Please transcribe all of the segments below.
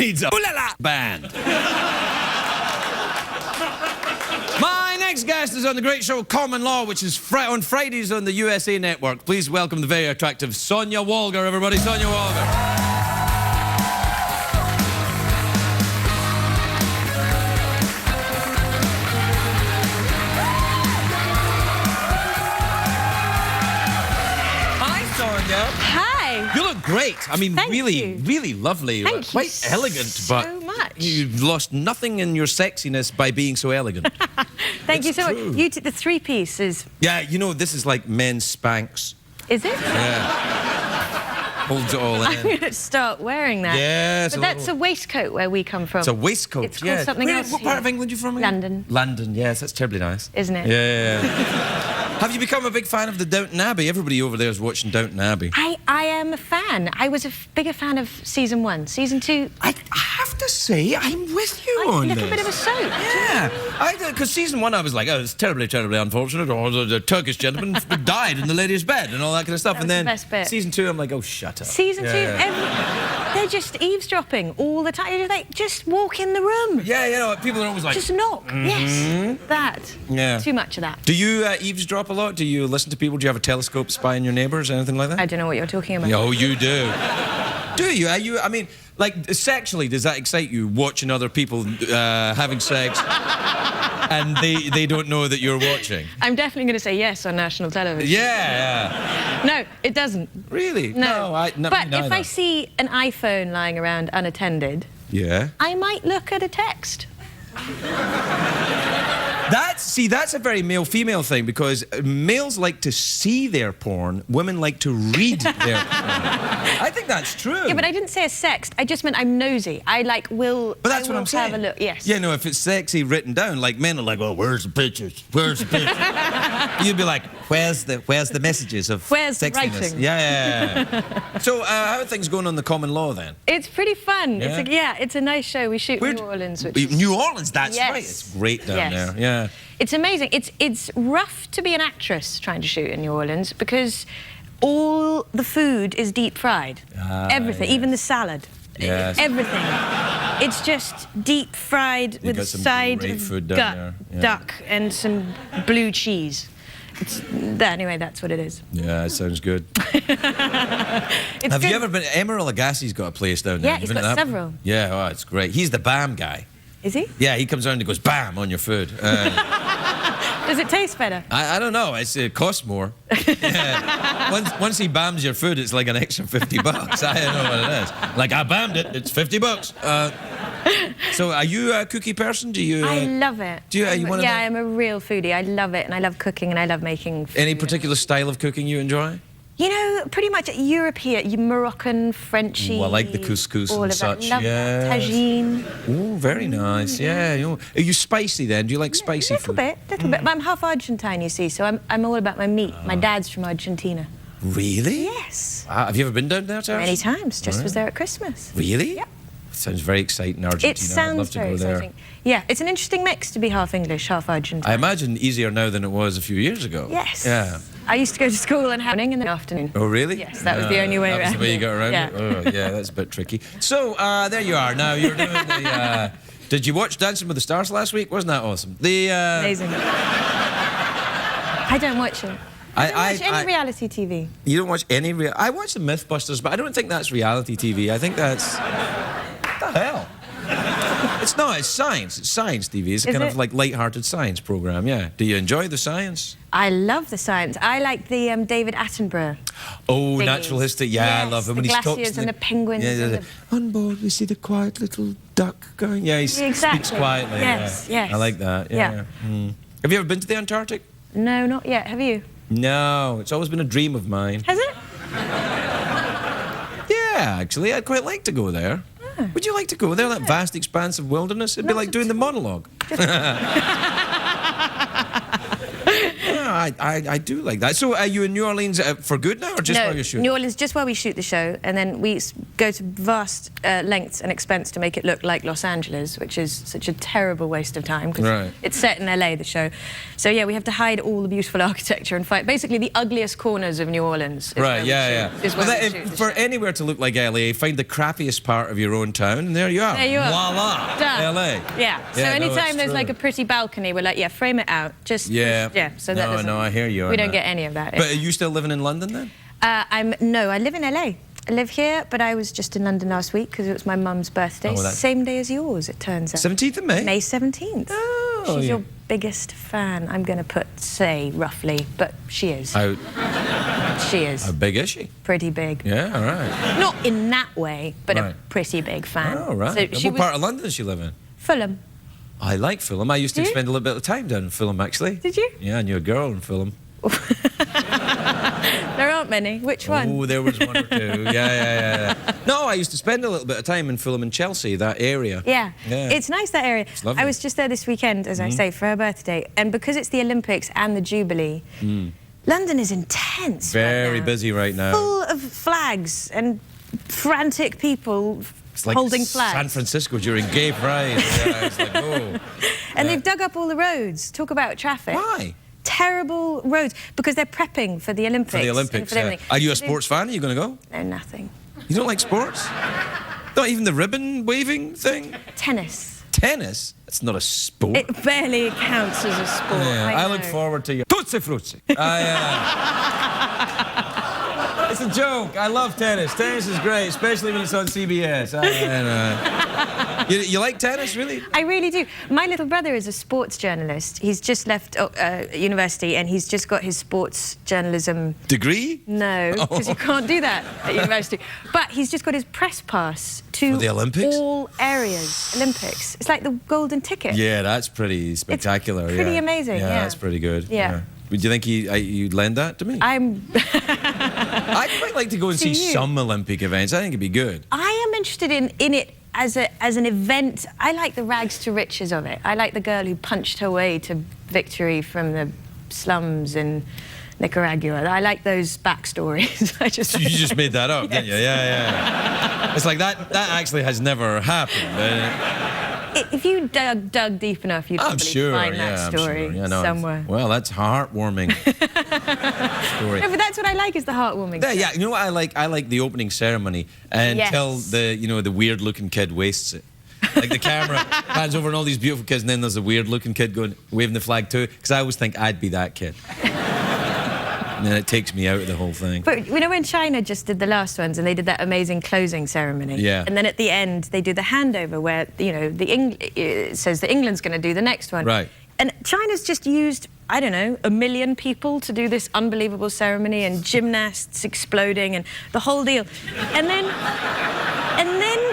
needs a ooh-la-la band. My next guest is on the great show Common Law, which is on Fridays on the USA Network. Please welcome the very attractive Sonya Walger, everybody. Sonya Walger. Hi. You look great. I mean, Thank really, you. really lovely. Thank Quite you elegant, so but much. you've lost nothing in your sexiness by being so elegant. Thank you so true. much. You the three-piece is... Yeah, you know, this is like men's Spanx. Is it? Yeah. Holds it all in. I'm going to start wearing that. Yeah. But that's a waistcoat where we come from. It's a waistcoat, It's called something else What part of here. England are you from again? London. London, yes, that's terribly nice. Isn't it? Yeah. Have you become a big fan of the Downton Abbey? Everybody over there is watching Downton Abbey. I am a fan. I was a bigger fan of season 1. Season 2... I have to say, I'm with you on a little this. bit of a soap. Yeah, because season 1 I was like, oh, it's terribly, terribly unfortunate, or the Turkish gentleman died in the lady's bed and all that kind of stuff. That And was then the best bit. season 2, I'm like, oh, shut up. Season 2, they're just eavesdropping all the time. You're just like, just walk in the room. Yeah, you know, people are always like... Just knock. Yes, that. Yeah. Too much of that. Do you eavesdrop a lot? Do you listen to people? Do you have a telescope spying your neighbours, anything like that? I don't know what you're talking about. Oh, you do. Do you? Are you? I mean, like, sexually, does that excite you, watching other people having sex and they don't know that you're watching? I'm definitely going to say yes on national television. Yeah. No, it doesn't. Really? No. No, but if I see an iPhone lying around unattended, yeah, I might look at a text. That's a very male-female thing, because males like to see their porn, women like to read their porn. I think that's true. Yeah, but I didn't say a sext. I just meant I'm nosy. I will. But that's what I'm saying. Have a look. Yes. Yeah, no. If it's sexy written down, like men are like, "Oh, where's the pictures? Where's the pictures?" You'd be like, "Where's the messages of Where's the sexiness?" writing? Yeah. So, how are things going on the Common Law then? It's pretty fun. Yeah? It's a nice show. We shoot in New Orleans. Which is... New Orleans, that's Yes. right. It's great down Yes. there. Yeah. It's amazing. It's rough to be an actress trying to shoot in New Orleans because all the food is deep fried. Everything, yes. even the salad. Yes. Everything. It's just deep fried with a side great of food down there. Yeah. duck and some blue cheese. Anyway, that's what it is. Yeah, it sounds good. Have you ever been? Emeril Lagasse's got a place down there. Yeah, he's Been to got that? several. Yeah, oh, it's great. He's the BAM guy. Is he? Yeah, he comes around and goes BAM on your food. Does it taste better? I don't know. It costs more. Yeah. Once he bams your food, it's like an extra $50. I don't know what it is. Like, I bammed it. It's $50. So, are you a cookie person? Do you? I love it. Do you? Are you one of yeah, I'm a real foodie. I love it, and I love cooking, and I love making food. Any particular style of cooking you enjoy? You know, pretty much European, Moroccan, Frenchy. Oh, I like the couscous all and of such. That. Love Yes. tagine. Oh, very nice. Yeah. You know, are you spicy then? Do you like spicy food? Little bit. But I'm half Argentine, you see, so I'm all about my meat. My dad's from Argentina. Really? Yes. Have you ever been down there, Tara? Many times. Just was there at Christmas. Really? Yeah. Sounds very exciting, Argentina. It sounds I'd love to very go there. exciting. Yeah, it's an interesting mix to be half English, half Argentine. I imagine easier now than it was a few years ago. Yes. Yeah. I used to go to school and have in the afternoon. Oh, really? Yes, that was the only way around. around That was the way you got around Yeah. it? Oh, yeah, that's a bit tricky. So, there you are. Now, you're doing the... did you watch Dancing with the Stars last week? Wasn't that awesome? Amazing. I don't watch it. I don't watch any reality TV. You don't watch any I watch the Mythbusters, but I don't think that's reality TV. I think that's... What the hell? It's not. It's science. It's science TV. It's a kind of like light-hearted science program, yeah. Do you enjoy the science? I love the science. I like the David Attenborough. Oh, thingies. natural history. Yeah, yes, I love him. The When he glaciers talks and the penguins. Yeah, on board, we see the quiet little duck going. Yeah, he speaks quietly. Yes, yeah. yes. I like that. Yeah. Have you ever been to the Antarctic? No, not yet. Have you? No, it's always been a dream of mine. Has it? Yeah, actually, I'd quite like to go there. Oh. Would you like to go there? That vast expanse of wilderness? It'd be like doing the monologue. I do like that. So are you in New Orleans for good now, or just while you're shooting? New Orleans, just while we shoot the show, and then we go to vast lengths and expense to make it look like Los Angeles, which is such a terrible waste of time, because it's set in LA, the show. So yeah, we have to hide all the beautiful architecture and fight basically the ugliest corners of New Orleans. Right, for anywhere to look like LA, find the crappiest part of your own town, and there you are. There you are. Voila, done. LA. Yeah. So anytime there's like a pretty balcony, we're like, yeah, frame it out. Just so that no, I hear you. We don't get any of that. But are you still living in London then? No, I live in LA. I live here, but I was just in London last week because it was my mum's birthday. Same day as yours, it turns out. 17th of May? May 17th. Oh, She's your biggest fan, I'm going to say, roughly, but she is. She is. How big is she? Pretty big. Yeah, all right. Not in that way, but a pretty big fan. Oh, right. So what part of London does she live in? Fulham. I like Fulham. I used to spend a little bit of time down in Fulham, actually. Did you? Yeah, I knew a girl in Fulham. There aren't many. Which one? Oh, there was one or two. Yeah. No, I used to spend a little bit of time in Fulham and Chelsea, that area. Yeah. It's nice, that area. It's lovely. I was just there this weekend, as I say, for her birthday. And because it's the Olympics and the Jubilee, London is intense. Very busy right now. Full of flags and frantic people it's like holding flags. San Francisco during Gay Pride. It's like, oh. And they've dug up all the roads. Talk about traffic. Why? Terrible roads, because they're prepping for the Olympics. For the Olympics, Are you a sports fan? Are you going to go? No, nothing. You don't like sports? Not even the ribbon waving thing? Tennis. Tennis? It's not a sport. It barely counts as a sport. I look forward to you. Tutsi frutti. It's a joke. I love tennis. Tennis is great, especially when it's on CBS. You like tennis, really? I really do. My little brother is a sports journalist. He's just left university, and he's just got his sports journalism... Degree? No, because you can't do that at university. But he's just got his press pass to the Olympics? All areas. Olympics. It's like the golden ticket. Yeah, that's pretty spectacular. It's pretty amazing, yeah. That's pretty good. Yeah. Do you think you'd lend that to me? I'd quite like to go and see some Olympic events. I think it'd be good. I am interested in it as an event. I like the rags to riches of it. I like the girl who punched her way to victory from the slums in Nicaragua. I like those backstories. You just made that up, didn't you? Yeah. It's like that actually has never happened. If you dug deep enough, you'd probably find that story somewhere. Well, that's heartwarming story. No, but that's what I like, is the heartwarming stuff. Yeah, you know what I like? I like the opening ceremony until the weird-looking kid wastes it. Like the camera pans over and all these beautiful kids, and then there's a weird-looking kid waving the flag too. Because I always think I'd be that kid. And then it takes me out of the whole thing. But you know when China just did the last ones and they did that amazing closing ceremony? Yeah. And then at the end they do the handover where, it says that England's going to do the next one. Right. And China's just used, I don't know, 1 million people to do this unbelievable ceremony, and gymnasts exploding and the whole deal. And then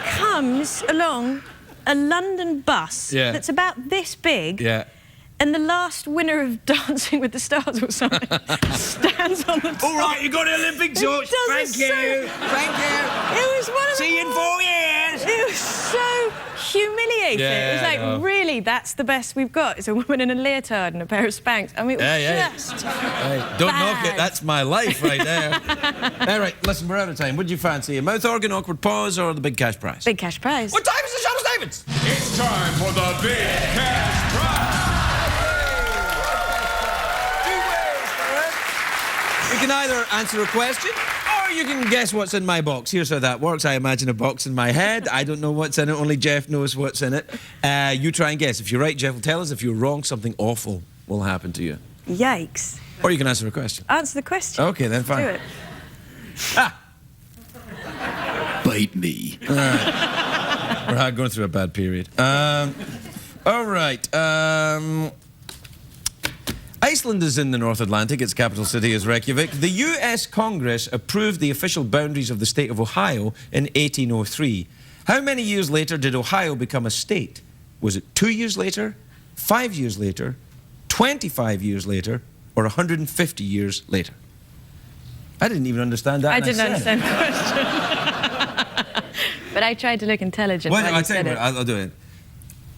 comes along a London bus that's about this big. Yeah. And the last winner of Dancing with the Stars or something stands on the top. All right, you got the Olympic torch. Thank you. Thank you. It was one of See you in 4 years. It was so humiliating. Yeah, it was like, really, that's the best we've got? It's a woman in a leotard and a pair of Spanx. I mean, it was just don't knock it. That's my life right there. All right, listen, we're out of time. What do you fancy? A mouth organ, awkward pause, or the big cash prize? Big cash prize. What time is it, Charles Davids? It's time for the big cash prize. You can either answer a question, or you can guess what's in my box. Here's how that works. I imagine a box in my head. I don't know what's in it. Only Jeff knows what's in it. You try and guess. If you're right, Jeff will tell us. If you're wrong, something awful will happen to you. Yikes. Or you can answer a question. Answer the question. Okay, then fine. Do it. Bite me. All right. We're going through a bad period. All right. Iceland is in the North Atlantic. Its capital city is Reykjavik. The US Congress approved the official boundaries of the state of Ohio in 1803. How many years later did Ohio become a state? Was it 2 years later, 5 years later, 25 years later, or 150 years later? I didn't even understand that. I didn't understand the question. But I tried to look intelligent. Well, I'll tell you what, I'll do it.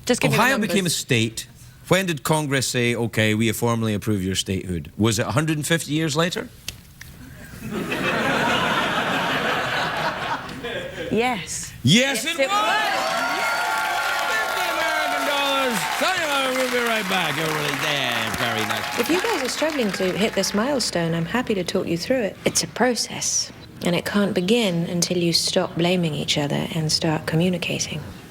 Just give me the Ohio numbers. became a state When did Congress say, OK, we formally approve your statehood? Was it 150 years later? Yes. Yes, it was! $50 American. Sonya, we'll be right back. You're really damn very nice. If you guys are struggling to hit this milestone, I'm happy to talk you through it. It's a process, and it can't begin until you stop blaming each other and start communicating.